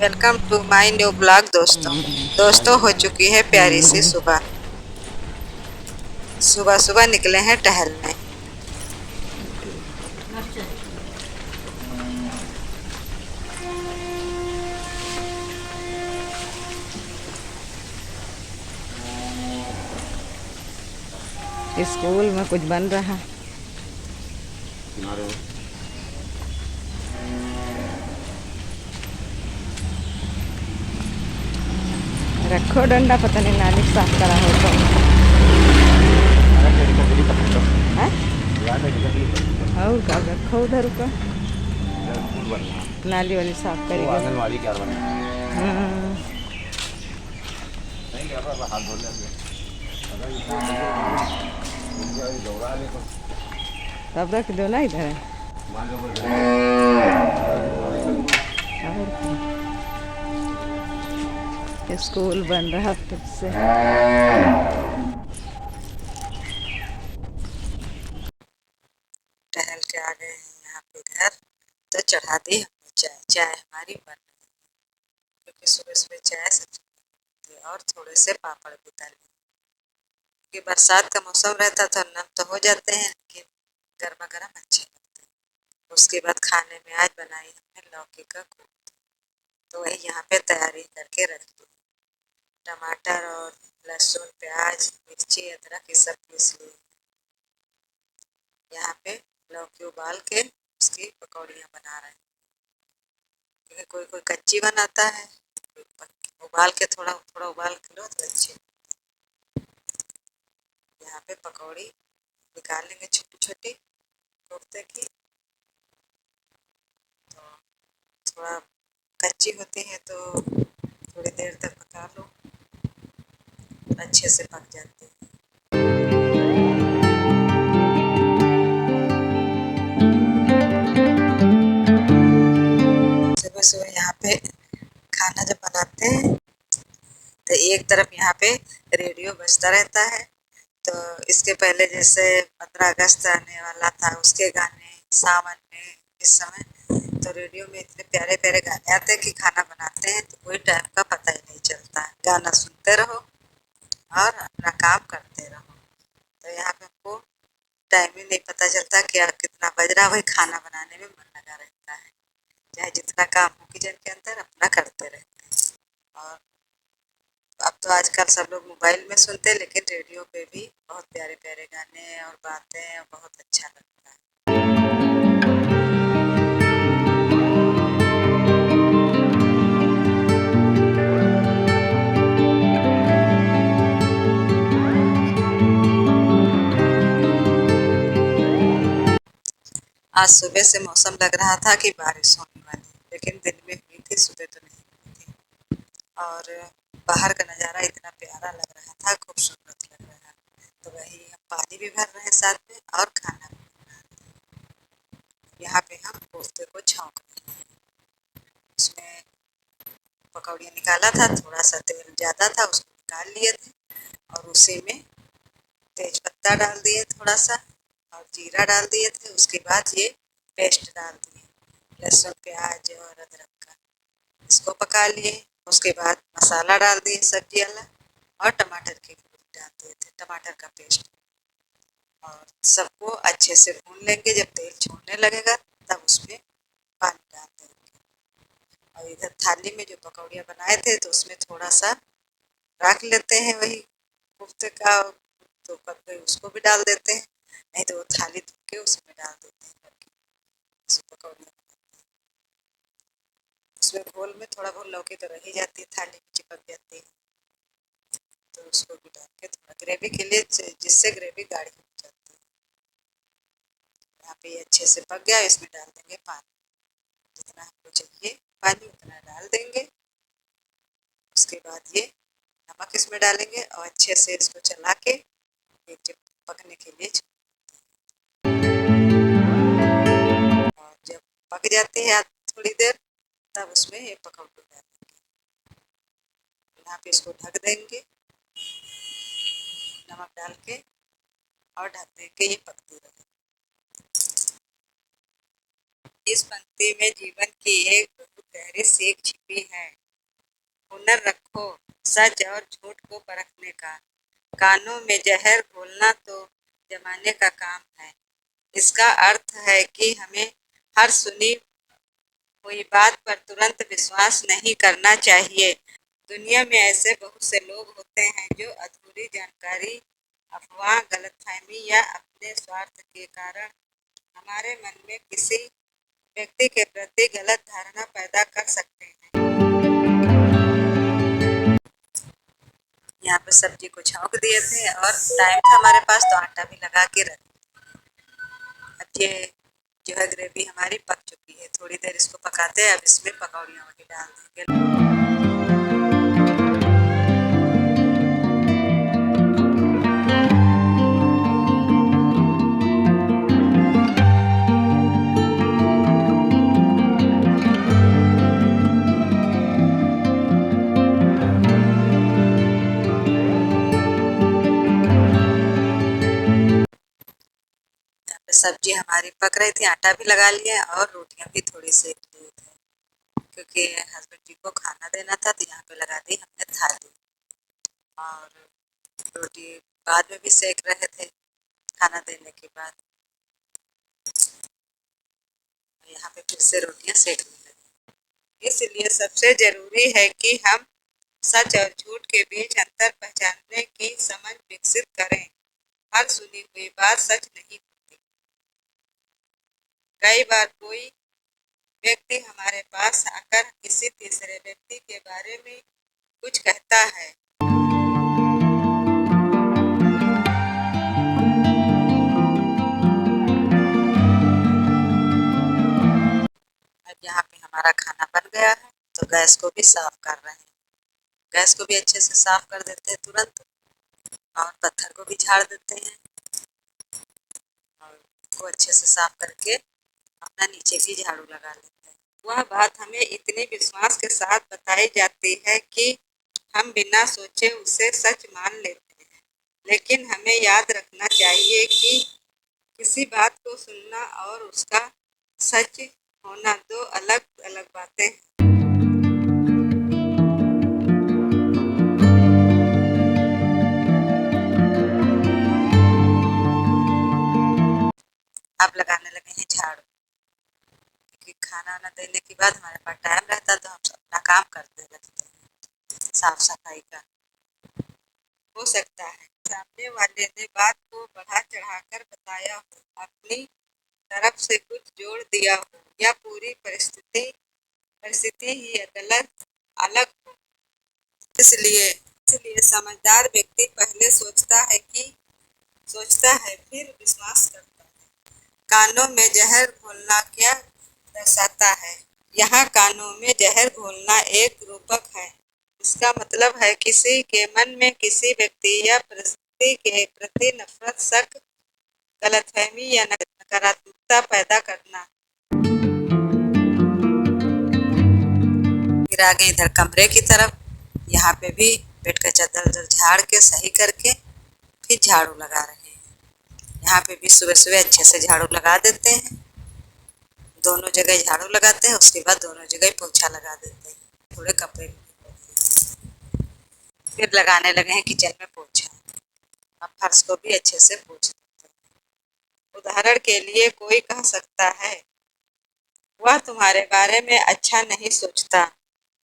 Welcome to my new blog दोस्तों हो चुकी है प्यारी सी सुबह। सुबह सुबह निकले हैं टहलने। स्कूल में कुछ बन रहा। रखो डंडा, पता नहीं नाली साफ करा हो तो और का रखो उधर का नाली वाली साफ करेगी। आंगनवाड़ी क्या बना तब रख दो ना इधर। और स्कूल बन रहा फिर से। टहल के आ गए हैं यहाँ पे घर, तो चढ़ा दी हमने चाय। चाय हमारी बन रही है क्योंकि सुबह सुबह चाय सबसे बनती है, और थोड़े से पापड़ भी तले क्योंकि बरसात का मौसम रहता तो नम तो हो जाते हैं, लेकिन गर्मा गर्म अच्छे लगते हैं। उसके बाद खाने में आज बनाई हमने लौकी का कोफ्ता, तो वही यहाँ पे तैयारी करके रख दी। टमाटर और लहसुन प्याज मिर्ची अदरक ये सब पीस लिए। यहाँ पे लौकी उबाल के उसकी पकौड़ियाँ बना रहे हैं, क्योंकि कोई कोई कच्ची बनाता है, कोई उबाल के थोड़ा थोड़ा उबाल के लो तो अच्छी। यहाँ पे पकौड़ी निकाल लेंगे छोटी छोटी कोफ्ते की, तो थोड़ा कच्ची होती है तो थोड़ी देर तक पका लो, अच्छे से पक जाती है। सुबह सुबह यहाँ पे खाना जब बनाते हैं तो एक तरफ यहाँ पे रेडियो बजता रहता है। तो इसके पहले जैसे 15 अगस्त आने वाला था, उसके गाने सावन में इस समय तो रेडियो में इतने प्यारे प्यारे गाने आते हैं कि खाना बनाते हैं तो कोई टाइम का पता ही नहीं चलता है। गाना सुनते रहो और अपना काम करते रहो, तो यहाँ पे हमको टाइम ही नहीं पता चलता कि कितना बज रहा, वही खाना बनाने में मन लगा रहता है। चाहे जितना काम हो किचन के अंदर अपना करते रहते हैं। और अब तो आजकल सब लोग मोबाइल में सुनते हैं, लेकिन रेडियो पे भी बहुत प्यारे प्यारे गाने और बातें और बहुत अच्छा लगता है। आज सुबह से मौसम लग रहा था कि बारिश होने वाली, लेकिन दिन में हुई थी, सुबह तो नहीं हुई थी। और बाहर का नज़ारा इतना प्यारा लग रहा था, खूबसूरत लग रहा। तो वही हम पानी भी भर रहे हैं साथ में और खाना भी बना रहे हैं। यहाँ पे हम कोफ्ते को छौंक रहे हैं। उसमें पकौड़ियाँ निकाला था, थोड़ा सा तेल ज़्यादा था उसको निकाल लिए थे, और उसी में तेज पत्ता डाल दिए थोड़ा सा, और जीरा डाल दिए थे। उसके बाद ये पेस्ट डाल दिए लहसुन प्याज और अदरक का, इसको पका लिए। उसके बाद मसाला डाल दिए सब्जी वाला, और टमाटर की प्यूरी डाल दिए थे, टमाटर का पेस्ट, और सबको अच्छे से भून लेंगे। जब तेल छोड़ने लगेगा तब उसमें पानी डाल देंगे। और इधर थाली में जो पकौड़ियाँ बनाए थे तो उसमें थोड़ा सा रख लेते हैं वही कोफ्ते का, तो कभी उसको भी डाल देते हैं, नहीं तो वो थाली धो के उसमें डाल देते हैं करके पकौड़ियाँ बनाते हैं। उसमें घोल में थोड़ा बहुत लौकी तो रह ही जाती है, थाली में चिपक जाती है, तो उसको भी डाल के थोड़ा ग्रेवी के लिए, जिससे ग्रेवी गाढ़ी हो जाती है। यहाँ पे ये अच्छे से पक गया, इसमें डाल देंगे पानी, जितना हमको चाहिए पानी उतना डाल देंगे। उसके बाद ये नमक इसमें डालेंगे और अच्छे से इसको चला के एक जब पकने के लिए और जब पक जाती है थोड़ी देर, तब उसमें ये पकौड़े डालेंगे। यहाँ पे इसको ढक देंगे नमक डाल के, और ढक देंगे ये पकती रहे। इस पंक्ति में जीवन की एक बहुत गहरी सीख छिपी है। हुनर रखो सच और झूठ को परखने का। कानों में जहर घोलना तो जमाने का काम है। इसका अर्थ है कि हमें हर सुनी हुई बात पर तुरंत विश्वास नहीं करना चाहिए। दुनिया में ऐसे बहुत से लोग होते हैं जो अधूरी जानकारी, अफवाह, गलतफहमी या अपने स्वार्थ के कारण हमारे मन में किसी व्यक्ति के प्रति गलत धारणा पैदा कर सकते हैं। यहाँ पे सब्जी को छौंक दिए थे और टाइम था हमारे पास तो आटा भी लगा के रख। अब ये जो है ग्रेवी हमारी पक चुकी है। थोड़ी देर इसको पकाते हैं। अब इसमें पकौड़ियाँ वही डाल देंगे। सब्जी हमारी पक रही थी, आटा भी लगा लिया और रोटियां भी थोड़ी सेक ली थी क्योंकि हस्बैंड जी को खाना देना था तो यहाँ पे लगा दी हमने थाली। और रोटी बाद में भी सेक रहे थे खाना देने के बाद। यहाँ पे फिर से रोटियां सेकने लगी। इसलिए सबसे जरूरी है कि हम सच और झूठ के बीच अंतर पहचानने की समझ विकसित करें। हर सुनी हुई बात सच नहीं होती। कई बार कोई व्यक्ति हमारे पास आकर किसी तीसरे व्यक्ति के बारे में कुछ कहता है। अब यहाँ पे हमारा खाना बन गया है तो गैस को भी साफ कर रहे हैं। गैस को भी अच्छे से साफ कर देते हैं तुरंत और पत्थर को भी झाड़ देते हैं और को अच्छे से साफ करके अपना नीचे की झाड़ू लगा लेते हैं। वह बात हमें इतनी विश्वास के साथ बताई जाती है कि हम बिना सोचे उसे सच मान लेते हैं। लेकिन हमें याद रखना चाहिए कि किसी बात को सुनना और उसका सच होना दो अलग अलग बातें हैं। अब लगाने लगे हैं झाड़ू क्योंकि खाना वाना देने के बाद हमारे पास टाइम रहता तो हम अपना काम करते रहते हैं साफ सफाई का। हो सकता है सामने वाले ने बात को बढ़ा चढ़ाकर बताया हो, अपनी तरफ से कुछ जोड़ दिया हो या पूरी परिस्थिति ही गलत अलग हो। इसलिए समझदार व्यक्ति पहले सोचता है फिर विश्वास करता है। कानों में जहर घोलना क्या दर्शाता है? यहाँ कानों में जहर घोलना एक रूपक है। इसका मतलब है किसी के मन में किसी व्यक्ति या परिस्थिति के प्रति नफरत, शक, गलतफहमी या नकारात्मकता पैदा करना। फिर आगे इधर कमरे की तरफ। यहाँ पे भी बेड का चादर उधर झाड़ के सही करके फिर झाड़ू लगा रहे हैं। यहाँ पे भी सुबह सुबह अच्छे से झाड़ू लगा देते हैं। दोनों जगह झाड़ू लगाते हैं, उसके बाद दोनों जगह पोछा लगा देते हैं। थोड़े कपड़े फिर लगाने लगे हैं किचन में पोछा। अब फर्श को भी अच्छे से पोछ देते हैं। उदाहरण के लिए कोई कह सकता है वह तुम्हारे बारे में अच्छा नहीं सोचता,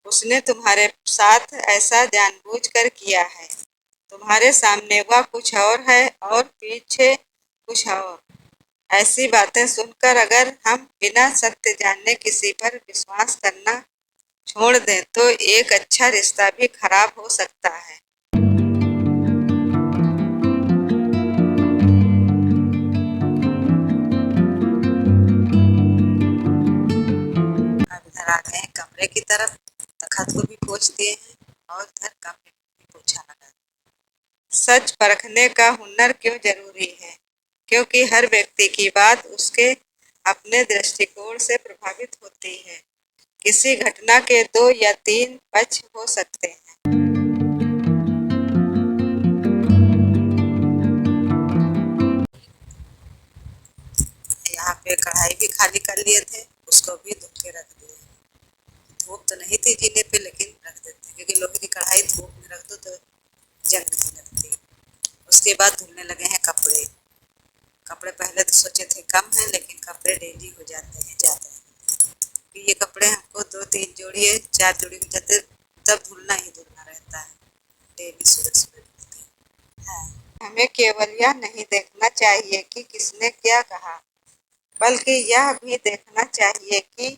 उसने तुम्हारे साथ ऐसा जानबूझकर किया है। तुम्हारे सामने वह कुछ और है और पीछे कुछ और। ऐसी बातें सुनकर अगर हम बिना सत्य जाने किसी पर विश्वास करना छोड़ दें तो एक अच्छा रिश्ता भी खराब हो सकता है। अब इधर आ गए हैं कमरे की तरफ। तखत को भी पोंछ दिए हैं और इधर कमरे को भी पोछा लगा दिया। सच परखने का हुनर क्यों जरूरी है? क्योंकि हर व्यक्ति की बात उसके अपने दृष्टिकोण से प्रभावित होती है। किसी घटना के 2 या 3 पक्ष हो सकते हैं। यहाँ पे कढ़ाई भी खाली कर लिए थे, उसको भी धो के रख दिए। धो नहीं थी जीने पे, लेकिन रख देते हैं क्योंकि लोहे की कढ़ाई धूप में रख दो तो जंग नहीं लगती। उसके बाद धुलने लगे हैं कपड़े। कपड़े पहले तो सोचे थे कम हैं, लेकिन कपड़े डेली हो जाते हैं ज़्यादा। कि ये कपड़े हमको 2-3 जोड़ी है, 4 जोड़ी हो जाते, तब धुलना ही धुलना रहता है, डेली सुबह सुबह धुलते हैं। हमें केवल यह नहीं देखना चाहिए कि किसने क्या कहा, बल्कि यह भी देखना चाहिए कि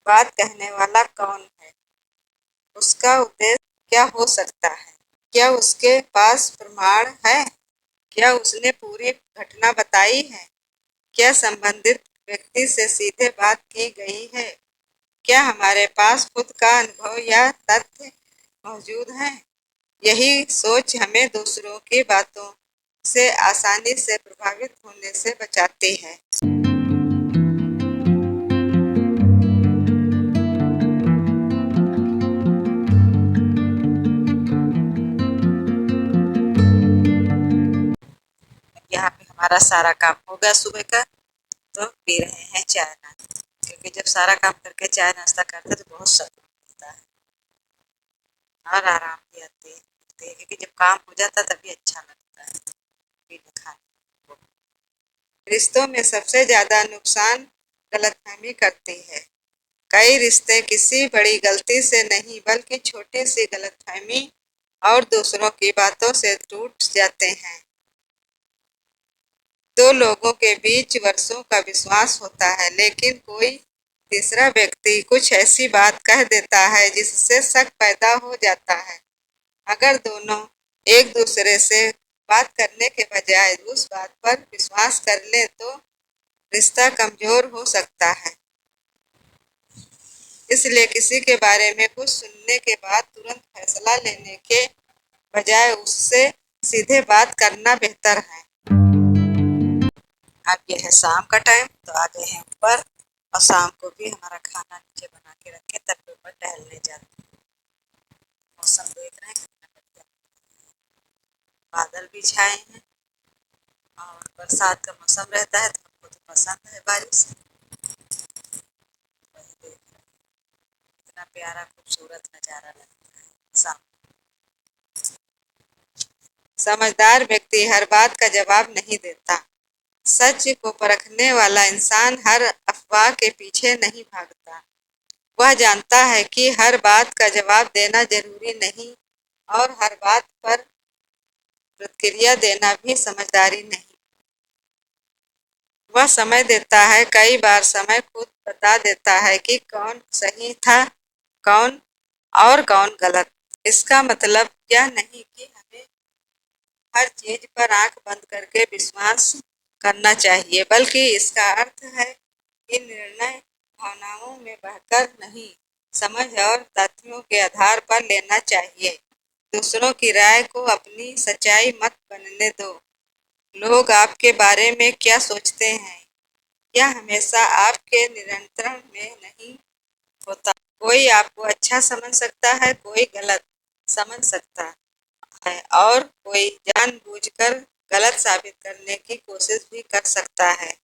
बात कहने वाला कौन है, उसका उद्देश्य क्या हो सकता है, क्या उसके पास प्रमाण है, क्या उसने पूरी घटना बताई है, क्या संबंधित व्यक्ति से सीधे बात की गई है, क्या हमारे पास खुद का अनुभव या तथ्य मौजूद हैं। यही सोच हमें दूसरों की बातों से आसानी से प्रभावित होने से बचाती है। यहाँ पे हमारा सारा काम हो गया सुबह का, तो पी रहे हैं चाय नाश्ता, क्योंकि जब सारा काम करके चाय नाश्ता करते तो बहुत सुकून मिलता है और आराम भी आती है, क्योंकि जब काम हो जाता है तभी अच्छा लगता है पीने खाने को। रिश्तों में सबसे ज़्यादा नुकसान गलतफहमी करती है। कई रिश्ते किसी बड़ी गलती से नहीं, बल्कि छोटी सी गलतफहमी और दूसरों की बातों से टूट जाते हैं। दो लोगों के बीच वर्षों का विश्वास होता है, लेकिन कोई तीसरा व्यक्ति कुछ ऐसी बात कह देता है जिससे शक पैदा हो जाता है। अगर दोनों एक दूसरे से बात करने के बजाय उस बात पर विश्वास कर ले तो रिश्ता कमजोर हो सकता है। इसलिए किसी के बारे में कुछ सुनने के बाद तुरंत फैसला लेने के बजाय उससे सीधे बात करना बेहतर है। अब ये है शाम का टाइम, तो आ गए हैं ऊपर और शाम को भी हमारा खाना नीचे बना के रखे, तब पे ऊपर टहलने जाते हैं। मौसम देख रहे हैं कितना बढ़िया, बादल भी छाए हैं और बरसात का मौसम रहता है तो हमको तो पसंद है बारिश। वही देख रहे हैं, इतना प्यारा खूबसूरत नज़ारा लगता है शाम। समझदार व्यक्ति हर बात का जवाब नहीं देता। सच को परखने वाला इंसान हर अफवाह के पीछे नहीं भागता। वह जानता है कि हर बात का जवाब देना जरूरी नहीं और हर बात पर प्रतिक्रिया देना भी समझदारी नहीं। वह समय देता है, कई बार समय खुद बता देता है कि कौन सही था, कौन और कौन गलत। इसका मतलब यह नहीं कि हमें हर चीज पर आंख बंद करके विश्वास करना चाहिए, बल्कि इसका अर्थ है कि निर्णय भावनाओं में बहकर नहीं, समझ और तथ्यों के आधार पर लेना चाहिए। दूसरों की राय को अपनी सच्चाई मत बनने दो। लोग आपके बारे में क्या सोचते हैं यह हमेशा आपके नियंत्रण में नहीं होता। कोई आपको अच्छा समझ सकता है, कोई गलत समझ सकता है और कोई जानबूझकर गलत साबित करने की कोशिश भी कर सकता है।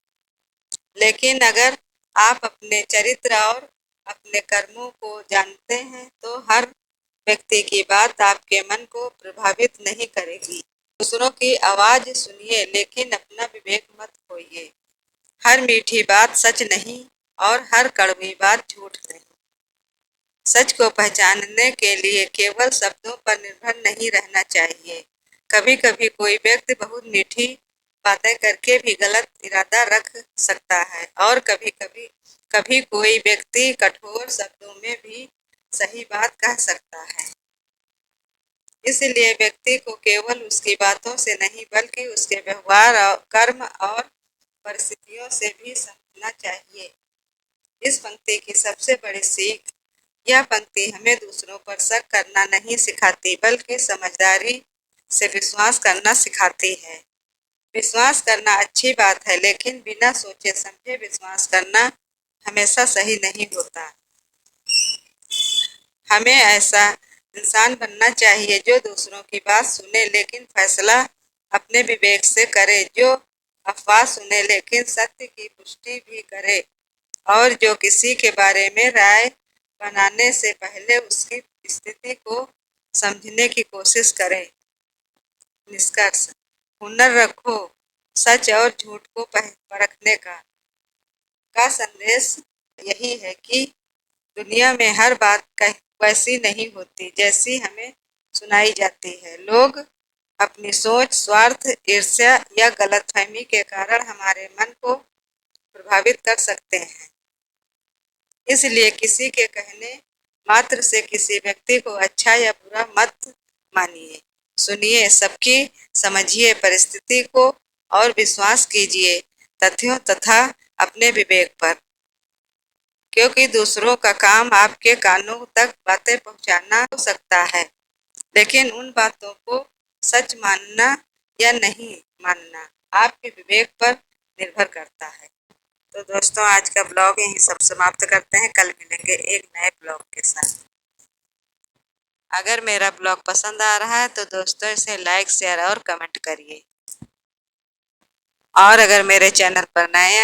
लेकिन अगर आप अपने चरित्र और अपने कर्मों को जानते हैं तो हर व्यक्ति की बात आपके मन को प्रभावित नहीं करेगी। दूसरों की आवाज सुनिए, लेकिन अपना विवेक मत खोइए। हर मीठी बात सच नहीं और हर कड़वी बात झूठ नहीं। सच को पहचानने के लिए केवल शब्दों पर निर्भर नहीं रहना चाहिए। कभी कभी कोई व्यक्ति बहुत मीठी बातें करके भी गलत इरादा रख सकता है और कभी कोई व्यक्ति कठोर शब्दों में भी सही बात कह सकता है। इसलिए व्यक्ति को केवल उसकी बातों से नहीं, बल्कि उसके व्यवहार और कर्म और परिस्थितियों से भी समझना चाहिए। इस पंक्ति की सबसे बड़ी सीख, यह पंक्ति हमें दूसरों पर शक करना नहीं सिखाती, बल्कि समझदारी से विश्वास करना सिखाती है। विश्वास करना अच्छी बात है, लेकिन बिना सोचे समझे विश्वास करना हमेशा सही नहीं होता। हमें ऐसा इंसान बनना चाहिए जो दूसरों की बात सुने लेकिन फैसला अपने विवेक से करे, जो अफवाह सुने लेकिन सत्य की पुष्टि भी करे और जो किसी के बारे में राय बनाने से पहले उसकी स्थिति को समझने की कोशिश करें। निष्कर्ष, हुनर रखो सच और झूठ को परखने का संदेश यही है कि दुनिया में हर बात वैसी नहीं होती जैसी हमें सुनाई जाती है। लोग अपनी सोच, स्वार्थ, ईर्ष्या या गलतफहमी के कारण हमारे मन को प्रभावित कर सकते हैं। इसलिए किसी के कहने मात्र से किसी व्यक्ति को अच्छा या बुरा मत मानिए। सुनिए सबकी, समझिए परिस्थिति को और विश्वास कीजिए तथ्यों तथा अपने विवेक पर, क्योंकि दूसरों का काम आपके कानों तक बातें पहुंचाना हो सकता है, लेकिन उन बातों को सच मानना या नहीं मानना आपके विवेक पर निर्भर करता है। तो दोस्तों, आज का ब्लॉग यहीं सब समाप्त करते हैं। कल मिलेंगे एक नए ब्लॉग के साथ। अगर मेरा ब्लॉग पसंद आ रहा है तो दोस्तों इसे लाइक, शेयर और कमेंट करिए। और अगर मेरे चैनल पर नए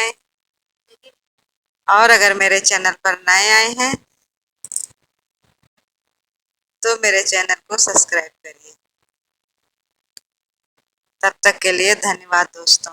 आए हैं तो मेरे चैनल को सब्सक्राइब करिए। तब तक के लिए धन्यवाद दोस्तों।